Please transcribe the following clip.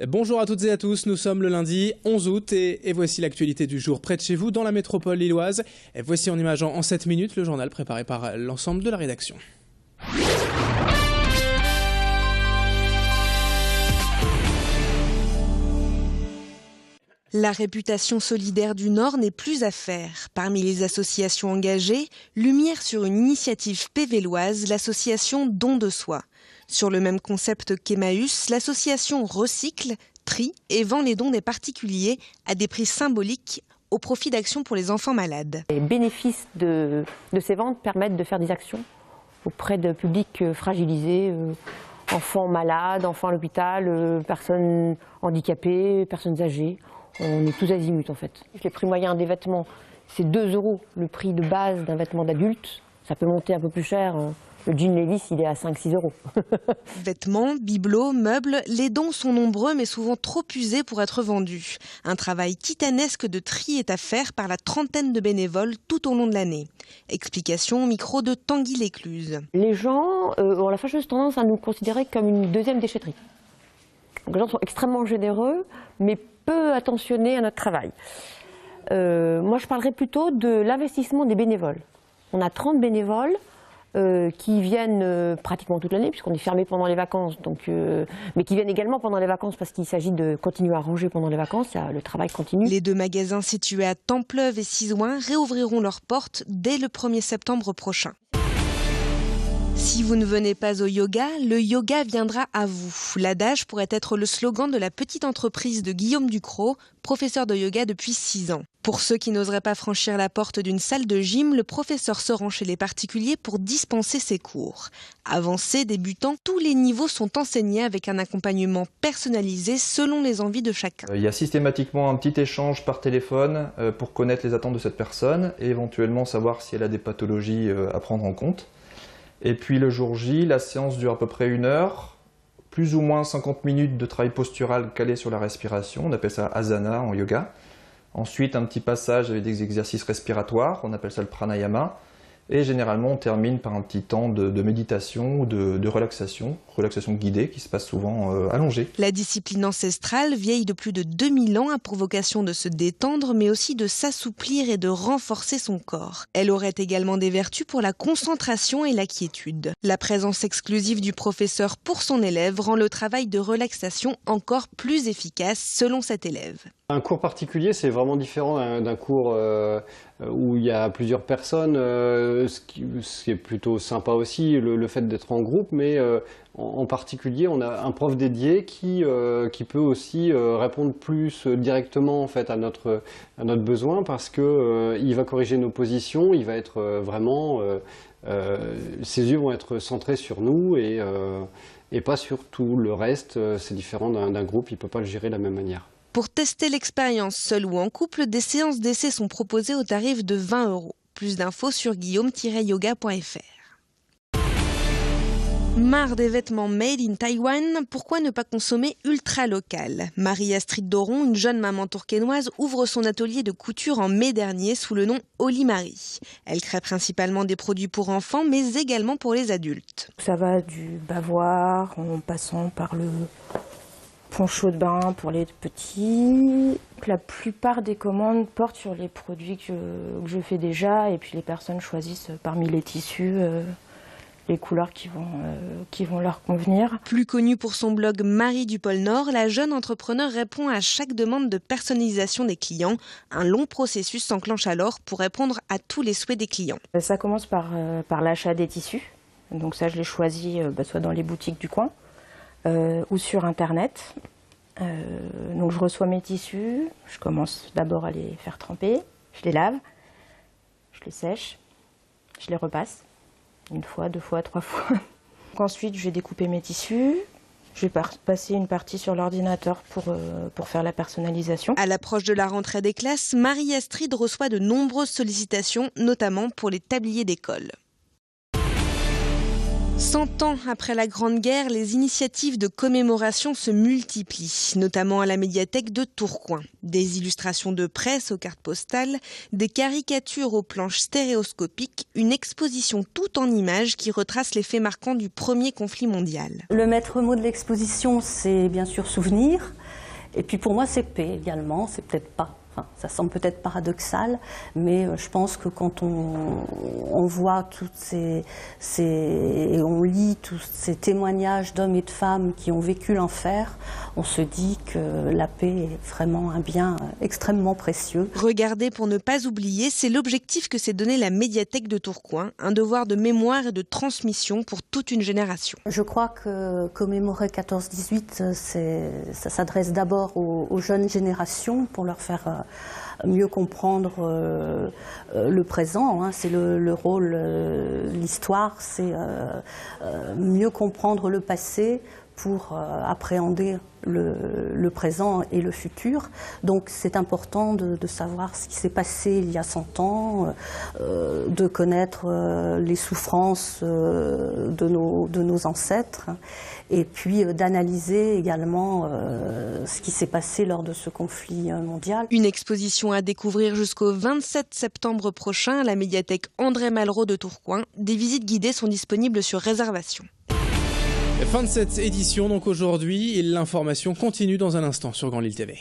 Bonjour à toutes et à tous, nous sommes le lundi 11 août et voici l'actualité du jour près de chez vous dans la métropole lilloise. Et voici en images en 7 minutes le journal préparé par l'ensemble de la rédaction. La réputation solidaire du Nord n'est plus à faire. Parmi les associations engagées, lumière sur une initiative pévéloise, l'association Don de Soi. Sur le même concept qu'Emmaüs, l'association recycle, trie et vend les dons des particuliers à des prix symboliques au profit d'actions pour les enfants malades. Les bénéfices de ces ventes permettent de faire des actions auprès de publics fragilisés, enfants malades, enfants à l'hôpital, personnes handicapées, personnes âgées. On est tous azimuts en fait. Le prix moyen des vêtements, c'est 2 €. Le prix de base d'un vêtement d'adulte, ça peut monter un peu plus cher. Le jean Levi's, il est à 5-6 €. Vêtements, bibelots, meubles, les dons sont nombreux mais souvent trop usés pour être vendus. Un travail titanesque de tri est à faire par la trentaine de bénévoles tout au long de l'année. Explication au micro de Tanguy Lécluse. Les gens ont la fâcheuse tendance à nous considérer comme une deuxième déchetterie. Donc, les gens sont extrêmement généreux mais peu attentionnés à notre travail. Moi, je parlerais plutôt de l'investissement des bénévoles. On a 30 bénévoles qui viennent pratiquement toute l'année, puisqu'on est fermé pendant les vacances, mais qui viennent également pendant les vacances parce qu'il s'agit de continuer à ranger pendant les vacances, le travail continue. Les 2 magasins situés à Templeuve et Sizouin réouvriront leurs portes dès le 1er septembre prochain. Si vous ne venez pas au yoga, le yoga viendra à vous. L'adage pourrait être le slogan de la petite entreprise de Guillaume Ducrot, professeur de yoga depuis 6 ans. Pour ceux qui n'oseraient pas franchir la porte d'une salle de gym, le professeur se rend chez les particuliers pour dispenser ses cours. Avancés, débutants, tous les niveaux sont enseignés avec un accompagnement personnalisé selon les envies de chacun. Il y a systématiquement un petit échange par téléphone pour connaître les attentes de cette personne et éventuellement savoir si elle a des pathologies à prendre en compte. Et puis le jour J, la séance dure à peu près 1 heure, plus ou moins 50 minutes de travail postural calé sur la respiration, on appelle ça asana en yoga. Ensuite un petit passage avec des exercices respiratoires, on appelle ça le pranayama. Et généralement on termine par un petit temps de méditation ou de relaxation guidée qui se passe souvent allongée. La discipline ancestrale, vieille de plus de 2000 ans, a pour vocation de se détendre mais aussi de s'assouplir et de renforcer son corps. Elle aurait également des vertus pour la concentration et la quiétude. La présence exclusive du professeur pour son élève rend le travail de relaxation encore plus efficace selon cet élève. Un cours particulier, c'est vraiment différent d'un cours où il y a plusieurs personnes, ce qui est plutôt sympa aussi, le fait d'être en groupe, mais en particulier, on a un prof dédié qui peut aussi répondre plus directement en fait, à notre besoin parce qu'il va corriger nos positions, il va être vraiment, ses yeux vont être centrés sur nous et pas sur tout le reste. C'est différent d'un groupe, il ne peut pas le gérer de la même manière. Pour tester l'expérience seul ou en couple, des séances d'essai sont proposées au tarif de 20 €. Plus d'infos sur guillaume-yoga.fr. Marre des vêtements made in Taïwan, pourquoi ne pas consommer ultra local? Marie-Astrid Doron, une jeune maman tourquenoise, ouvre son atelier de couture en mai dernier sous le nom Oli Marie. Elle crée principalement des produits pour enfants, mais également pour les adultes. Ça va du bavoir, en passant par le poncho de bain pour les petits. La plupart des commandes portent sur les produits que je fais déjà et puis les personnes choisissent parmi les tissus les couleurs qui vont leur convenir. Plus connue pour son blog Marie du pôle Nord, la jeune entrepreneur répond à chaque demande de personnalisation des clients. Un long processus s'enclenche alors pour répondre à tous les souhaits des clients. Ça commence par l'achat des tissus. Donc ça, je les choisis soit dans les boutiques du coin. Ou sur internet. Donc je reçois mes tissus, je commence d'abord à les faire tremper, je les lave, je les sèche, je les repasse, 1 fois, 2 fois, 3 fois. Donc ensuite je vais découper mes tissus, je vais passer une partie sur l'ordinateur pour faire la personnalisation. À l'approche de la rentrée des classes, Marie-Astrid reçoit de nombreuses sollicitations, notamment pour les tabliers d'école. 100 ans après la Grande Guerre, les initiatives de commémoration se multiplient, notamment à la médiathèque de Tourcoing. Des illustrations de presse aux cartes postales, des caricatures aux planches stéréoscopiques, une exposition tout en images qui retrace les faits marquants du premier conflit mondial. Le maître mot de l'exposition, c'est bien sûr souvenir. Et puis pour moi, c'est paix également. C'est peut-être pas. Ça semble peut-être paradoxal, mais je pense que quand on voit toutes et on lit tous ces témoignages d'hommes et de femmes qui ont vécu l'enfer, on se dit que la paix est vraiment un bien extrêmement précieux. Regarder pour ne pas oublier, c'est l'objectif que s'est donné la médiathèque de Tourcoing, un devoir de mémoire et de transmission pour toute une génération. Je crois que commémorer 14-18, ça s'adresse d'abord aux jeunes générations pour leur faire mieux comprendre le présent, c'est le rôle, l'histoire, c'est mieux comprendre le passé pour appréhender le présent et le futur. Donc c'est important de savoir ce qui s'est passé il y a 100 ans, de connaître les souffrances de nos ancêtres, et puis d'analyser également ce qui s'est passé lors de ce conflit mondial. Une exposition à découvrir jusqu'au 27 septembre prochain à la médiathèque André Malraux de Tourcoing. Des visites guidées sont disponibles sur réservation. Fin de cette édition donc aujourd'hui, et l'information continue dans un instant sur Grand Lille TV.